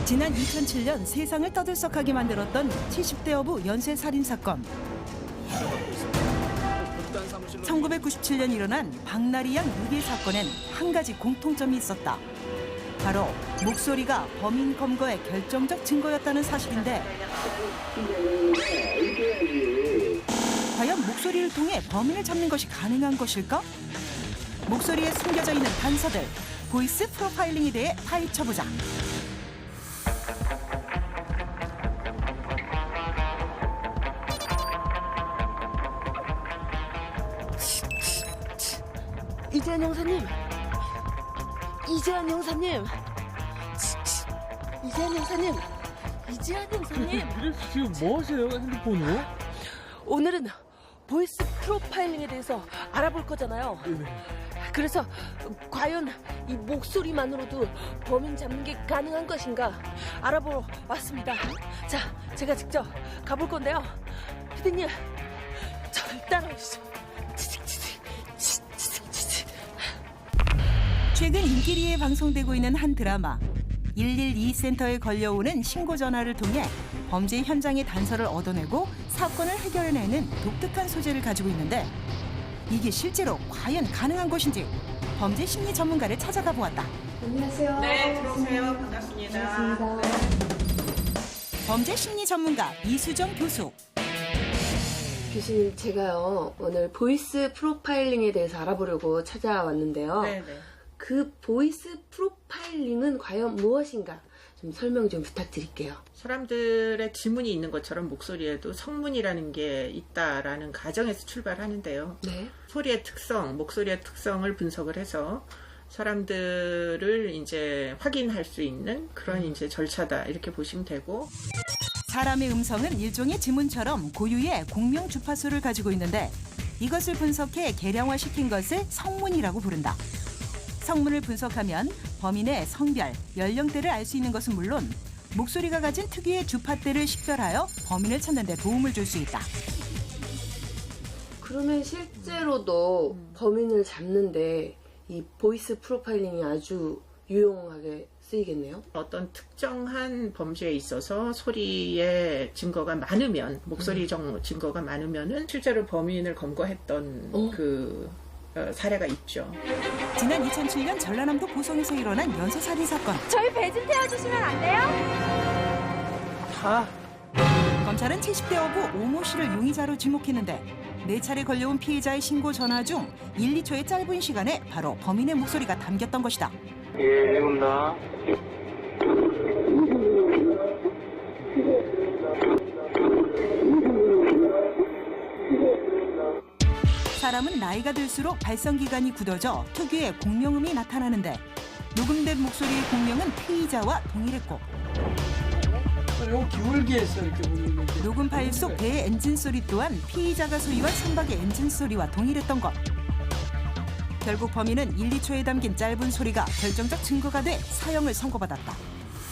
지난 2007년 세상을 떠들썩하게 만들었던 70대 어부 연쇄 살인 사건. 1997년 일어난 박나리 양 유괴 사건엔 한 가지 공통점이 있었다. 바로 목소리가 범인 검거의 결정적 증거였다는 사실인데, 과연 목소리를 통해 범인을 잡는 것이 가능한 것일까? 목소리에 숨겨져 있는 단서들, 보이스 프로파일링에 대해 파헤쳐보자. 이재한 형사님, 이재한 형사님, 이재한 형사님, 이재한 형사님. 지금 뭐 하세요, 핸드폰으로? 오늘은 보이스 프로파일링에 대해서 알아볼 거잖아요. 그래서 과연 이 목소리만으로도 범인 잡는 게 가능한 것인가 알아보러 왔습니다. 자, 제가 직접 가볼 건데요. 피디님, 저를 따라오시죠. 최근 인기리에 방송되고 있는 한 드라마 112 센터에 걸려오는 신고 전화를 통해 범죄 현장의 단서를 얻어내고 사건을 해결해내는 독특한 소재를 가지고 있는데, 이게 실제로 과연 가능한 것인지 범죄 심리 전문가를 찾아가 보았다. 안녕하세요. 네, 들어오세요. 반갑습니다. 반갑습니다. 범죄 심리 전문가 이수정 교수. 교수님, 제가요 오늘 보이스 프로파일링에 대해서 알아보려고 찾아왔는데요. 네. 그 보이스 프로파일링은 과연 무엇인가 좀 설명 좀 부탁드릴게요. 사람들의 지문이 있는 것처럼 목소리에도 성문이라는 게 있다라는 가정에서 출발하는데요. 네. 소리의 특성, 목소리의 특성을 분석을 해서 사람들을 이제 확인할 수 있는 그런 이제 절차다 이렇게 보시면 되고. 사람의 음성은 일종의 지문처럼 고유의 공명 주파수를 가지고 있는데, 이것을 분석해 계량화시킨 것을 성문이라고 부른다. 성문을 분석하면 범인의 성별, 연령대를 알 수 있는 것은 물론 목소리가 가진 특유의 주파대를 식별하여 범인을 찾는 데 도움을 줄 수 있다. 그러면 실제로도 범인을 잡는데 이 보이스 프로파일링이 아주 유용하게 쓰이겠네요. 어떤 특정한 범죄에 있어서 소리의 증거가 많으면, 목소리 증거가 많으면은 실제로 범인을 검거했던 그 사례가 있죠. 지난 2007년 전라남도 보성에서 일어난 연쇄살인 사건. 저희 배 좀 태워주시면 안 돼요? 검찰은 70대 어부 오모 씨를 용의자로 지목했는데, 4차례 걸려온 피해자의 신고 전화 중 1, 2초의 짧은 시간에 바로 범인의 목소리가 담겼던 것이다. 예, 해봅니다. 사람은 나이가 들수록 발성기관이 굳어져 특유의 공명음이 나타나는데, 녹음된 목소리의 공명은 피의자와 동일했고, 이거 기울게 했어, 이렇게 보면. 녹음 파일 속 배의 엔진 소리 또한 피의자가 소유한 선박의 엔진 소리와 동일했던 것. 결국 범인은 1, 2초에 담긴 짧은 소리가 결정적 증거가 돼 사형을 선고받았다.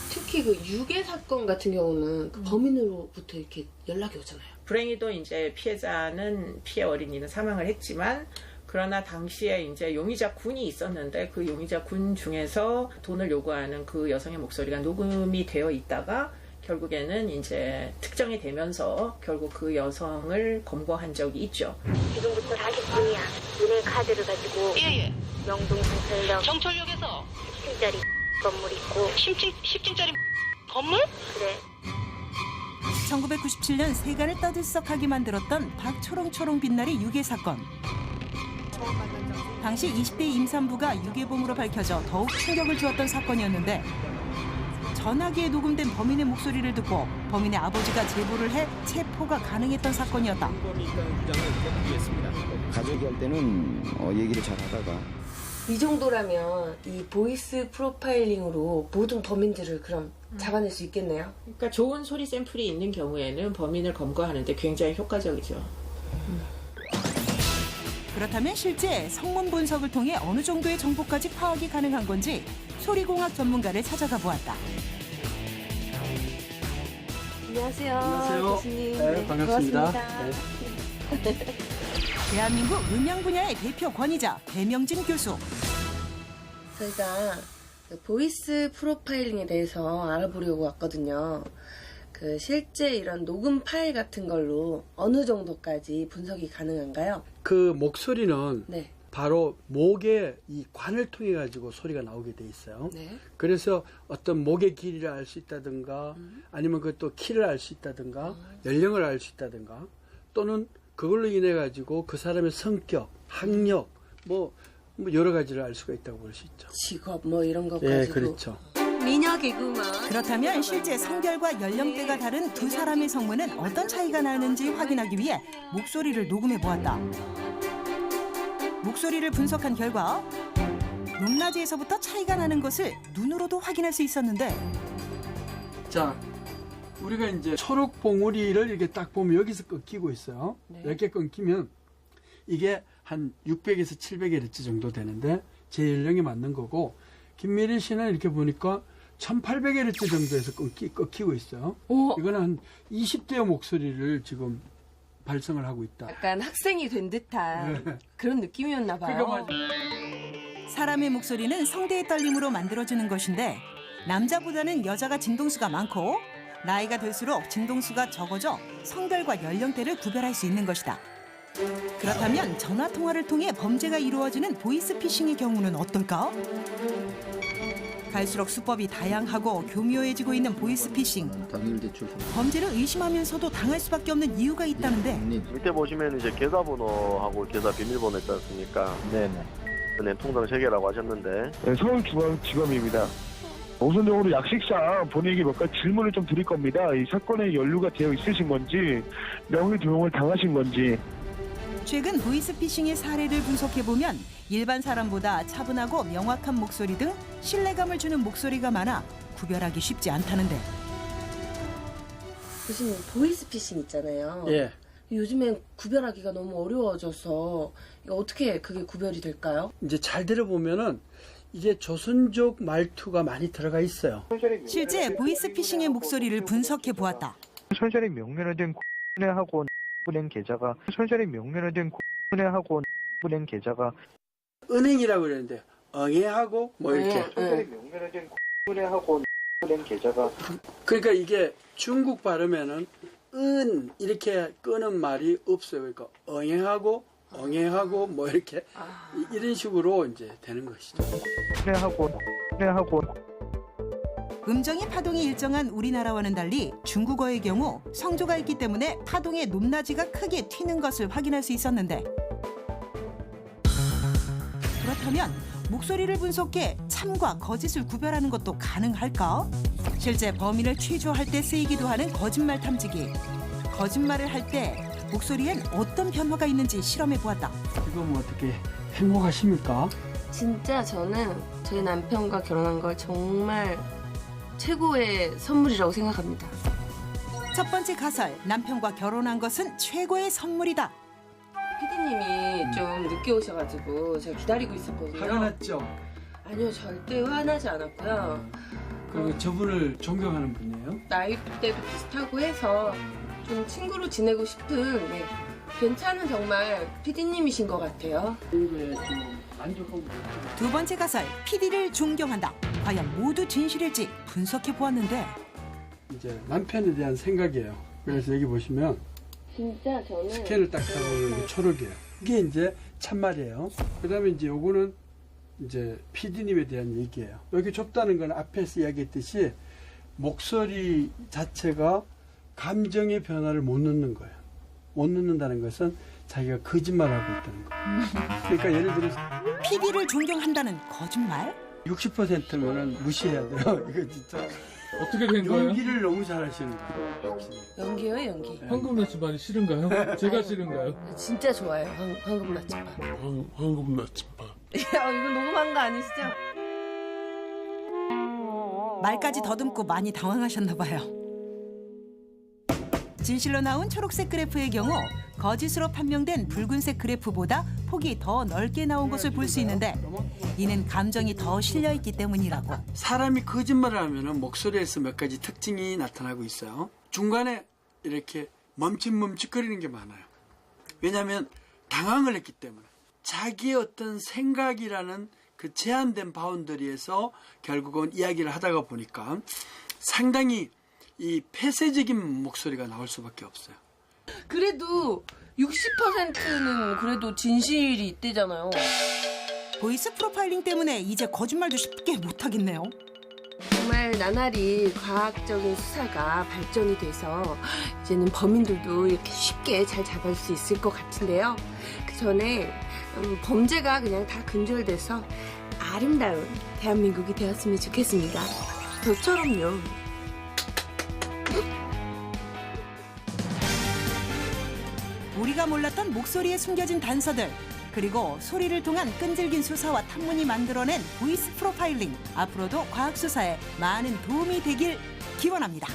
특히 그 유괴 사건 같은 경우는 그 범인으로부터 이렇게 연락이 오잖아요. 불행히도 이제 피해 어린이는 사망을 했지만, 그러나 당시에 이제 용의자 군이 있었는데 그 용의자 군 중에서 돈을 요구하는 그 여성의 목소리가 녹음이 되어 있다가 결국에는 이제 특정이 되면서 결국 그 여성을 검거한 적이 있죠. 지금부터 40분이야. 은행 카드를 가지고 명동 정철역에서 10층짜리 건물 있고 10층짜리 건물? 그래. 1997년 세간을 떠들썩하게 만들었던 박초롱초롱 빛나리 유괴 사건. 당시 20대 임산부가 유괴범으로 밝혀져 더욱 충격을 주었던 사건이었는데, 전화기에 녹음된 범인의 목소리를 듣고 범인의 아버지가 제보를 해 체포가 가능했던 사건이었다. 가족이 할 때는 얘기를 잘 하다가 이 정도라면 이 보이스 프로파일링으로 모든 범인들을 그럼 잡아낼 수 있겠네요. 그러니까 좋은 소리 샘플이 있는 경우에는 범인을 검거하는데 굉장히 효과적이죠. 그렇다면 실제 성문 분석을 통해 어느 정도의 정보까지 파악이 가능한 건지 소리공학 전문가를 찾아가 보았다. 안녕하세요. 안녕하세요. 교수님. 네, 반갑습니다. 대한민국 음향 분야의 대표 권위자 배명진 교수. 저희가 보이스 프로파일링에 대해서 알아보려고 왔거든요. 실제 이런 녹음 파일 같은 걸로 어느 정도까지 분석이 가능한가요? 그 목소리는 네. 바로 목의 이 관을 통해 가지고 소리가 나오게 돼 있어요. 네. 그래서 어떤 목의 길이를 알 수 있다든가 아니면 그또 키를 알 수 있다든가 연령을 알 수 있다든가 또는 그걸로 인해 가지고 그 사람의 성격, 학력 뭐 여러 가지를 알 수가 있다고 볼 수 있죠. 직업 뭐 이런 것까지도. 예, 그렇죠. 미녀 개그우먼. 그렇다면 실제 성별과 연령대가 다른 두 사람의 성문은 어떤 차이가 나는지 확인하기 위해 목소리를 녹음해 보았다. 목소리를 분석한 결과 높낮이에서부터 차이가 나는 것을 눈으로도 확인할 수 있었는데 자, 우리가 이제 초록 봉우리를 이렇게 딱 보면 여기서 끊기고 있어요. 네. 이렇게 끊기면 이게 한 600에서 700Hz 정도 되는데 제 연령에 맞는 거고 김미리 씨는 이렇게 보니까 1800Hz 정도에서 끊기고 있어요. 오. 이거는 한 20대의 목소리를 지금 발성을 하고 있다. 약간 학생이 된 듯한 그런 느낌이었나 봐요. 그러니까 사람의 목소리는 성대의 떨림으로 만들어지는 것인데 남자보다는 여자가 진동수가 많고 나이가 들수록 진동수가 적어져 성별과 연령대를 구별할 수 있는 것이다. 그렇다면 전화 통화를 통해 범죄가 이루어지는 보이스피싱의 경우는 어떨까? 갈수록 수법이 다양하고 교묘해지고 있는 보이스피싱. 당일대출 범죄를 의심하면서도 당할 수밖에 없는 이유가 있다는데 밑에 보시면 이제 계좌번호하고 계좌 비밀번호 있지 않습니까? 네네. 은행 통장 3개라고 하셨는데. 네, 서울중앙지검입니다. 우선적으로 약식상 본인에게 몇 가지 질문을 좀 드릴 겁니다. 이 사건에 연루가 되어 있으신 건지, 명의도용을 당하신 건지. 최근 보이스피싱의 사례를 분석해보면 일반 사람보다 차분하고 명확한 목소리 등 신뢰감을 주는 목소리가 많아 구별하기 쉽지 않다는데 교수님, 보이스피싱 있잖아요. 예. 요즘엔 구별하기가 너무 어려워져서 이거 어떻게 그게 구별이 될까요? 이제 잘 들어보면은 이게 조선족 말투가 많이 들어가 있어요. 실제 보이스피싱의 목소리를 분석해 보았다. 선설이 명면화된 은행하고 은행 계좌가 선설이 명면화된 은행하고 은행 계좌가 은행이라고 그랬는데 응애하고 뭐 이렇게. 선설이 명면화된 은행하고 은행 계좌가 그러니까 이게 중국 발음에는 은 이렇게 끄는 말이 없어요. 그러니까 응애하고 엉애하고 뭐 이렇게 이런 식으로 이제 되는 것이죠. 은행하고 음정의 파동이 일정한 우리나라와는 달리 중국어의 경우 성조가 있기 때문에 파동의 높낮이가 크게 튀는 것을 확인할 수 있었는데 그렇다면 목소리를 분석해 참과 거짓을 구별하는 것도 가능할까? 실제 범인을 취조할 때 쓰이기도 하는 거짓말 탐지기. 거짓말을 할 때 목소리엔 어떤 변화가 있는지 실험해 보았다. 이거 뭐 어떻게 행복하십니까? 진짜 저는 저희 남편과 결혼한 걸 정말 최고의 선물이라고 생각합니다. 첫 번째 가설, 남편과 결혼한 것은 최고의 선물이다. 피디님이 좀 늦게 오셔가지고 제가 기다리고 있었거든요. 화가 났죠? 아니요, 절대 화나지 않았고요. 그리고 저분을 존경하는 분이에요? 나이대도 비슷하고 해서 좀 친구로 지내고 싶은 괜찮은 정말 피디님이신 것 같아요. 이거에 좀 만족하고 두 번째 가설, PD를 존경한다. 과연 모두 진실일지 분석해 보았는데 이제 남편에 대한 생각이에요. 그래서 여기 보시면 진짜 저는 스캔을 딱 잡아보면 초록이에요. 이게 이제 참말이에요. 그다음에 이제 요거는 이제 PD님에 대한 얘기예요. 여기 좁다는 건 앞에서 이야기했듯이 목소리 자체가 감정의 변화를 못 넣는 거예요. 못 넣는다는 것은 자기가 거짓말하고 있다는 거예요. 그러니까 예를 들어서 PD를 존경한다는 거짓말? 60%면은 무시해야 돼요. 이거 진짜 어떻게 된 거예요? 연기를 너무 잘하시는 거예요. 연기요, 연기. 황금 나침반이 싫은가요? 제가 싫은가요? 진짜 좋아요, 황금 나침반. 황금 나침반. 이거 녹음한 거 아니시죠? 말까지 더듬고 많이 당황하셨나 봐요. 진실로 나온 초록색 그래프의 경우 거짓으로 판명된 붉은색 그래프보다 폭이 더 넓게 나온 것을 볼 수 있는데 이는 감정이 더 실려 있기 때문이라고. 사람이 거짓말을 하면 목소리에서 몇 가지 특징이 나타나고 있어요. 중간에 이렇게 멈칫멈칫거리는 게 많아요. 왜냐하면 당황을 했기 때문에 자기의 어떤 생각이라는 그 제한된 바운더리에서 결국은 이야기를 하다가 보니까 상당히 이 폐쇄적인 목소리가 나올 수밖에 없어요. 그래도 60%는 그래도 진실이 있대잖아요. 보이스 프로파일링 때문에 이제 거짓말도 쉽게 못하겠네요. 정말 나날이 과학적인 수사가 발전이 돼서 이제는 범인들도 이렇게 쉽게 잘 잡을 수 있을 것 같은데요. 그 전에 범죄가 그냥 다 근절돼서 아름다운 대한민국이 되었으면 좋겠습니다. 저처럼요. 우리가 몰랐던 목소리에 숨겨진 단서들, 그리고 소리를 통한 끈질긴 수사와 탐문이 만들어낸 보이스 프로파일링. 앞으로도 과학 수사에 많은 도움이 되길 기원합니다.